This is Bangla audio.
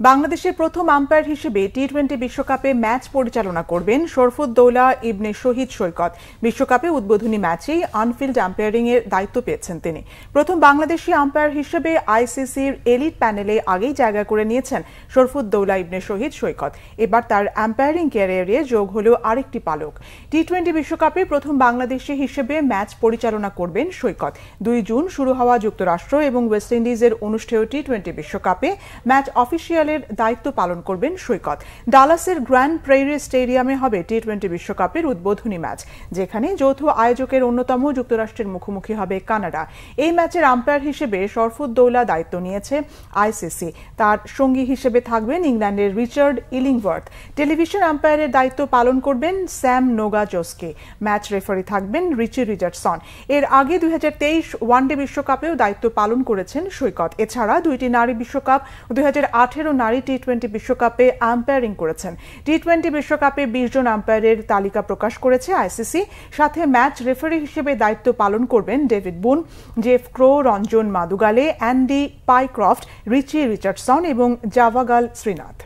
বাংলাদেশের প্রথম আম্পায়ার হিসেবে টি-20 বিশ্বকাপে ম্যাচ পরিচালনা করবেন শরফুদ্দৌলা ইবনে শহীদ সৈকত। বিশ্বকাপে উদ্বোধনী ম্যাচেই অনফিল্ড আম্পায়ারিং এর দায়িত্ব পেয়েছেন তিনি। প্রথম বাংলাদেশি আম্পায়ার হিসেবে আইসিসির এলিট প্যানেলে আগেই জায়গা করে নিয়েছেন শরফুদ্দৌলা ইবনে শহীদ সৈকত। এবার তার আম্পায়ারিং ক্যারিয়ারে যোগ হলো আরেকটি পালক। টি-20 বিশ্বকাপে প্রথম বাংলাদেশি হিসেবে ম্যাচ পরিচালনা করবেন সৈকত। 2 জুন শুরু হওয়া যুক্তরাষ্ট্র এবং ওয়েস্ট ইন্ডিজের অনুষ্ঠেয় টি-20 বিশ্বকাপে ম্যাচ অফিসিয়াল দায়িত্ব পালন করবেন সৈকত। ডালাসের গ্র্যান্ড প্রেইরি স্টেডিয়ামে হবে টি-20 বিশ্বকাপের উদ্বোধনী ম্যাচ, যেখানে যৌথ আয়োজকের অন্যতম যুক্তরাষ্ট্রের মুখোমুখি হবে কানাডা। এই ম্যাচের আম্পায়ার হিসেবে শরফুদ্দৌলা দায়িত্ব নিয়েছে আইসিসি। তার সঙ্গী হিসেবে থাকবেন ইংল্যান্ডের রিচার্ড ইলিংওয়ার্থ। টেলিভিশন আম্পায়ারের দায়িত্ব পালন করবেন স্যাম নোগাজোস্কি। ম্যাচ রেফারি থাকবেন রিচি রিচার্ডসন। এর আগে 2023 ওয়ানডে বিশ্বকাপেও দায়িত্ব পালন করেছেন সৈকত। এছাড়া 2টি নারী বিশ্বকাপ ও 2018 নারী টি-20 বিশ্বকাপে আম্পায়ারিং করেছেন। টি-20 বিশ্বকাপে 20 জন আম্পায়ারের তালিকা প্রকাশ করেছে আইসিসি। সাথে ম্যাচ রেফারি হিসেবে দায়িত্ব পালন করবেন David Boon, Jeff Crowe, Ranjan Madugalle, Andy Pycroft, Richie Richardson এবং জাভাগাল শ্রীনাথ।